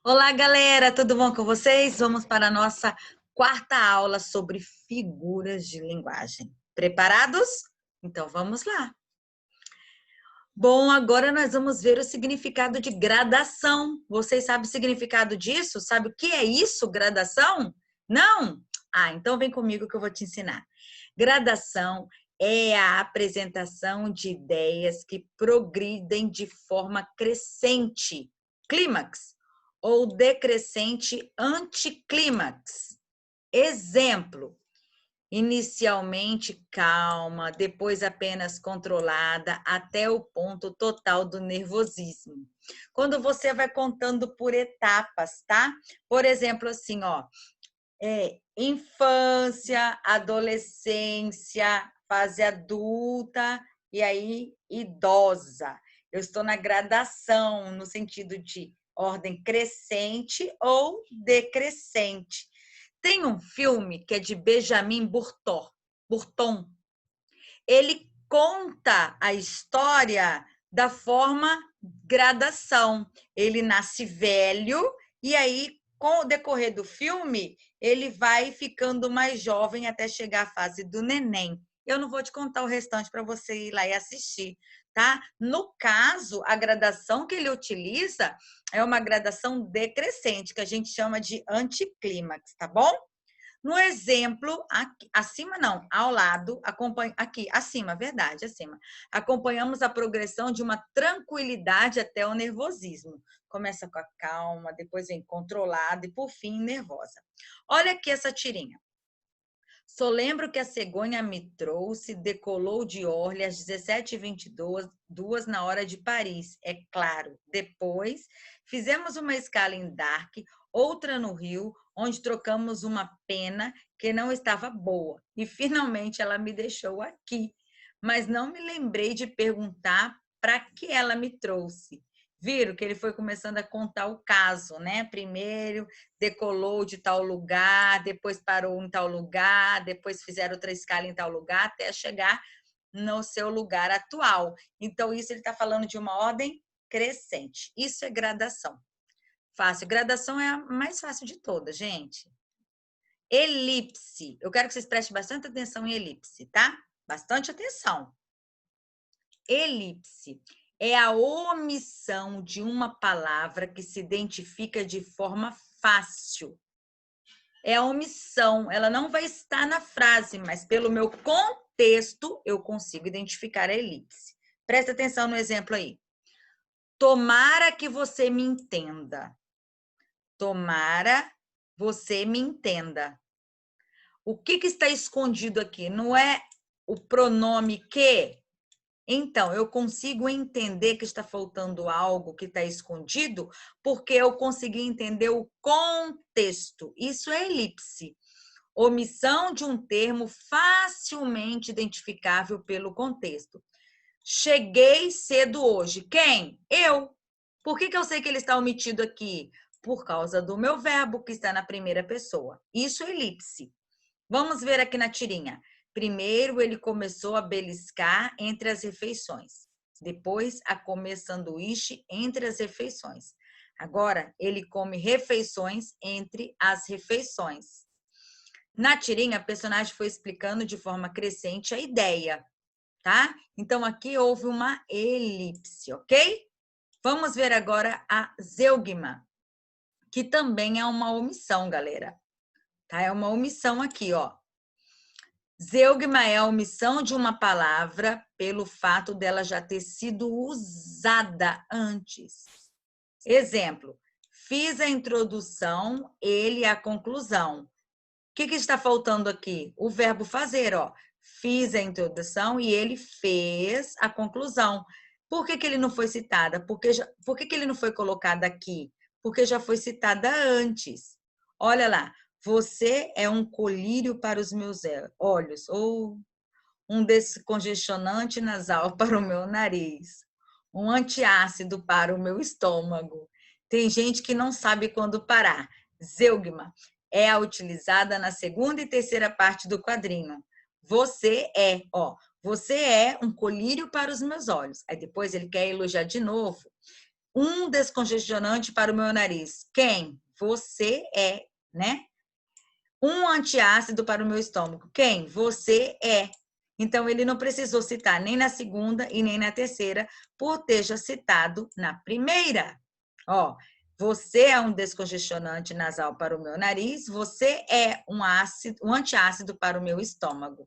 Olá, galera, tudo bom com vocês? Vamos para a nossa quarta aula sobre figuras de linguagem. Preparados? Então vamos lá. Bom, agora nós vamos ver o significado de gradação. Vocês sabem o significado disso? Sabe o que é isso, gradação? Não? Então vem comigo que eu vou te ensinar. Gradação é a apresentação de ideias que progridem de forma crescente, clímax, ou decrescente, anticlímax. Exemplo: inicialmente calma, depois apenas controlada, até o ponto total do nervosismo. Quando você vai contando por etapas, tá? Por exemplo, assim, ó, infância, adolescência, fase adulta e aí idosa. Eu estou na gradação, no sentido de ordem crescente ou decrescente. Tem um filme que é de Benjamin Burton. Ele conta a história da forma gradação. Ele nasce velho e aí, com o decorrer do filme, ele vai ficando mais jovem até chegar à fase do neném. Eu não vou te contar o restante para você ir lá e assistir, tá? No caso, a gradação que ele utiliza é uma gradação decrescente, que a gente chama de anticlímax, tá bom? No exemplo, aqui, acima não, ao lado, aqui, acima, verdade, acima. Acompanhamos a progressão de uma tranquilidade até o nervosismo. Começa com a calma, depois vem controlada e, por fim, nervosa. Olha aqui essa tirinha. Só lembro que a cegonha me trouxe, decolou de Orly às 17h22 na hora de Paris, é claro. Depois, fizemos uma escala em Dark, outra no Rio, onde trocamos uma pena que não estava boa. E, finalmente, ela me deixou aqui. Mas não me lembrei de perguntar para que ela me trouxe. Viram que ele foi começando a contar o caso, né? Primeiro decolou de tal lugar, depois parou em tal lugar, depois fizeram outra escala em tal lugar, até chegar no seu lugar atual. Então, isso ele está falando de uma ordem crescente. Isso é gradação. Fácil. Gradação é a mais fácil de todas, gente. Elipse. Eu quero que vocês prestem bastante atenção em elipse, tá? Bastante atenção. Elipse é a omissão de uma palavra que se identifica de forma fácil. É a omissão, ela não vai estar na frase, mas pelo meu contexto eu consigo identificar a elipse. Presta atenção no exemplo aí. Tomara que você me entenda. Tomara você me entenda. O que está escondido aqui? Não é o pronome que? Então, eu consigo entender que está faltando algo que está escondido, porque eu consegui entender o contexto. Isso é elipse. Omissão de um termo facilmente identificável pelo contexto. Cheguei cedo hoje. Quem? Eu. Por que eu sei que ele está omitido aqui? Por causa do meu verbo, que está na primeira pessoa. Isso é elipse. Vamos ver aqui na tirinha. Primeiro, ele começou a beliscar entre as refeições. Depois, a comer sanduíche entre as refeições. Agora, ele come refeições entre as refeições. Na tirinha, a personagem foi explicando de forma crescente a ideia, tá? Então, aqui houve uma elipse, ok? Vamos ver agora a zeugma, que também é uma omissão, galera. Tá? É uma omissão aqui, ó. Zeugma é a omissão de uma palavra pelo fato dela já ter sido usada antes. Exemplo, fiz a introdução, ele a conclusão. O que está faltando aqui? O verbo fazer, ó. Fiz a introdução e ele fez a conclusão. Por que ele não foi citada? Por que ele não foi colocada aqui? Porque já foi citada antes. Olha lá. Você é um colírio para os meus olhos, ou um descongestionante nasal para o meu nariz, um antiácido para o meu estômago. Tem gente que não sabe quando parar. Zeugma é a utilizada na segunda e terceira parte do quadrinho. Você é, você é um colírio para os meus olhos. Aí depois ele quer elogiar de novo. um descongestionante para o meu nariz. Quem? Você é, né? Um antiácido para o meu estômago. Quem? Você é. Então, ele não precisou citar nem na segunda e nem na terceira, por ter já citado na primeira. Ó, você é um descongestionante nasal para o meu nariz, você é um antiácido para o meu estômago.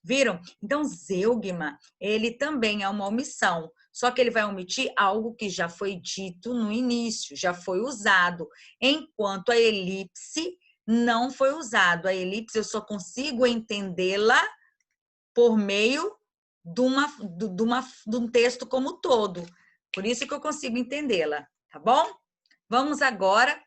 Viram? Então, zeugma, ele também é uma omissão, só que ele vai omitir algo que já foi dito no início, já foi usado, enquanto a elipse não foi usado. A elipse eu só consigo entendê-la por meio de um texto como todo. Por isso que eu consigo entendê-la, tá bom? Vamos agora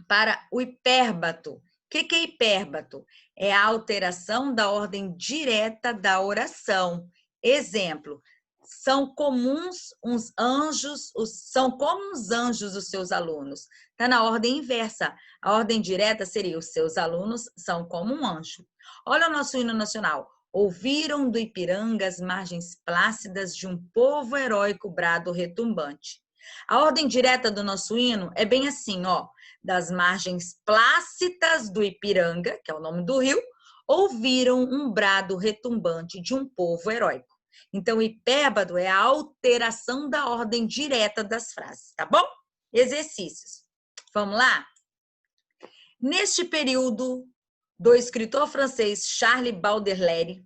para o hipérbato. O que é hipérbato? É a alteração da ordem direta da oração. Exemplo, são comuns uns anjos, são como os anjos os seus alunos. Está na ordem inversa. A ordem direta seria os seus alunos são como um anjo. Olha o nosso hino nacional. Ouviram do Ipiranga as margens plácidas de um povo heróico brado retumbante. A ordem direta do nosso hino é bem assim, ó. Das margens plácidas do Ipiranga, que é o nome do rio, ouviram um brado retumbante de um povo heróico. Então, o hipérbado é a alteração da ordem direta das frases, tá bom? Exercícios. Vamos lá? Neste período do escritor francês Charles Baudelaire,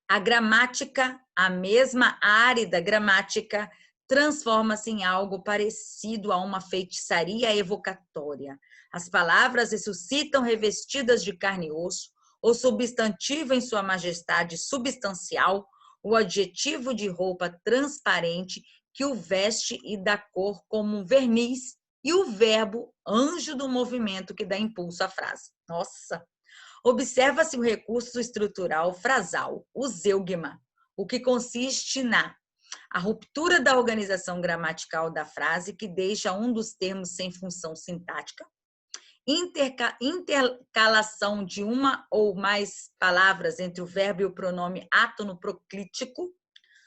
a gramática, a mesma árida gramática, transforma-se em algo parecido a uma feitiçaria evocatória. As palavras ressuscitam revestidas de carne e osso, o substantivo em sua majestade substancial, o adjetivo de roupa transparente que o veste e dá cor como um verniz, e o verbo anjo do movimento que dá impulso à frase. Nossa! Observa-se o recurso estrutural frasal, o zeugma, o que consiste na a ruptura da organização gramatical da frase, que deixa um dos termos sem função sintática, intercalação de uma ou mais palavras entre o verbo e o pronome átono proclítico,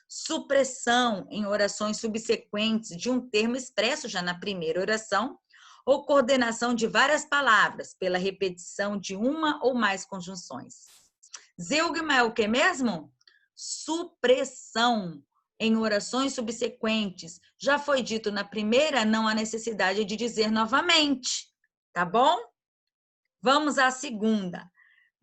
supressão em orações subsequentes de um termo expresso já na primeira oração, ou coordenação de várias palavras pela repetição de uma ou mais conjunções. Zeugma é o que mesmo? Supressão em orações subsequentes. Já foi dito na primeira, não há necessidade de dizer novamente, tá bom? Vamos à segunda.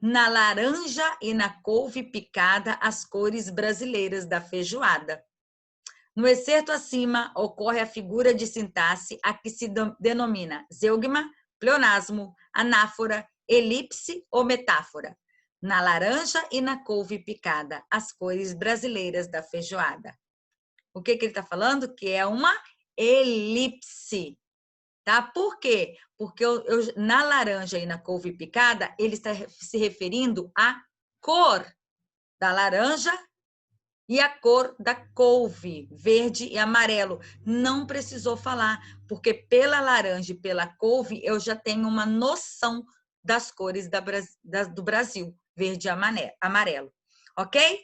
Na laranja e na couve picada, as cores brasileiras da feijoada. No excerto acima, ocorre a figura de sintaxe a que se denomina zeugma, pleonasmo, anáfora, elipse ou metáfora. Na laranja e na couve picada, as cores brasileiras da feijoada. O que ele está falando? Que é uma elipse. Tá? Por quê? Porque na laranja e na couve picada, ele está se referindo à cor da laranja e a cor da couve, verde e amarelo. Não precisou falar, porque pela laranja e pela couve eu já tenho uma noção das cores do Brasil, verde e amarelo. Ok?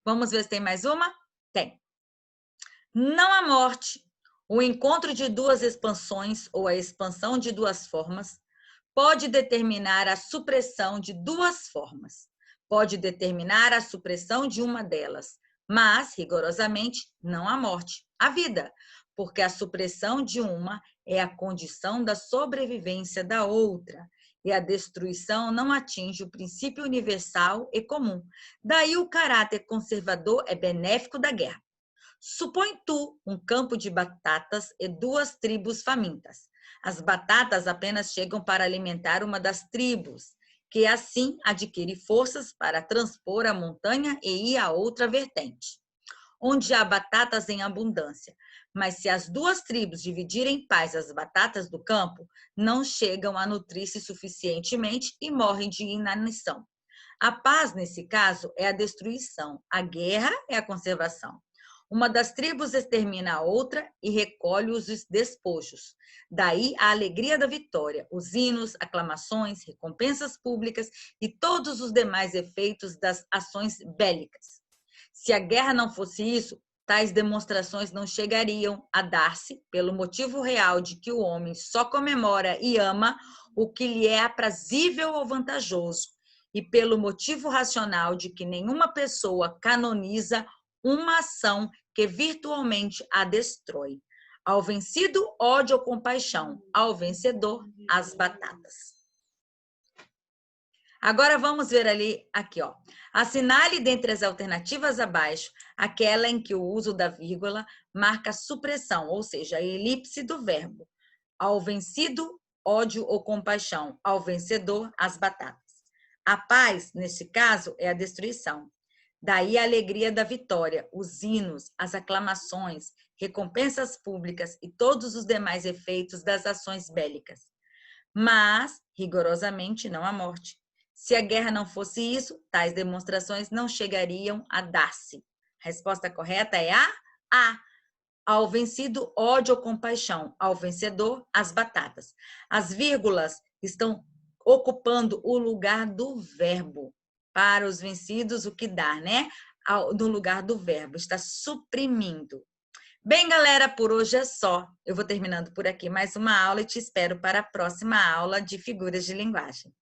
Vamos ver se tem mais uma? Tem. Não há morte. O encontro de duas expansões ou a expansão de duas formas pode determinar a supressão de duas formas. Pode determinar a supressão de uma delas, mas, rigorosamente, não há morte, há vida, porque a supressão de uma é a condição da sobrevivência da outra, e a destruição não atinge o princípio universal e comum. Daí o caráter conservador é benéfico da guerra. Supõe tu um campo de batatas e duas tribos famintas. As batatas apenas chegam para alimentar uma das tribos, que assim adquire forças para transpor a montanha e ir a outra vertente, onde há batatas em abundância. Mas se as duas tribos dividirem em paz as batatas do campo, não chegam a nutrir-se suficientemente e morrem de inanição. A paz, nesse caso, é a destruição. A guerra é a conservação. Uma das tribos extermina a outra e recolhe os despojos. Daí a alegria da vitória, os hinos, aclamações, recompensas públicas e todos os demais efeitos das ações bélicas. Se a guerra não fosse isso, tais demonstrações não chegariam a dar-se pelo motivo real de que o homem só comemora e ama o que lhe é aprazível ou vantajoso, e pelo motivo racional de que nenhuma pessoa canoniza uma ação que virtualmente a destrói. Ao vencido, ódio ou compaixão. Ao vencedor, as batatas. Agora vamos ver ali, aqui, ó. Assinale dentre as alternativas abaixo aquela em que o uso da vírgula marca a supressão, ou seja, a elipse do verbo. Ao vencido, ódio ou compaixão. Ao vencedor, as batatas. A paz, nesse caso, é a destruição. Daí a alegria da vitória, os hinos, as aclamações, recompensas públicas e todos os demais efeitos das ações bélicas. Mas, rigorosamente, não a morte. Se a guerra não fosse isso, tais demonstrações não chegariam a dar-se. A resposta correta é A. Ao vencido, ódio ou compaixão. Ao vencedor, as batatas. As vírgulas estão ocupando o lugar do verbo. Para os vencidos, o que dá, né? No lugar do verbo. Está suprimindo. Bem, galera, por hoje é só. Eu vou terminando por aqui mais uma aula e te espero para a próxima aula de figuras de linguagem.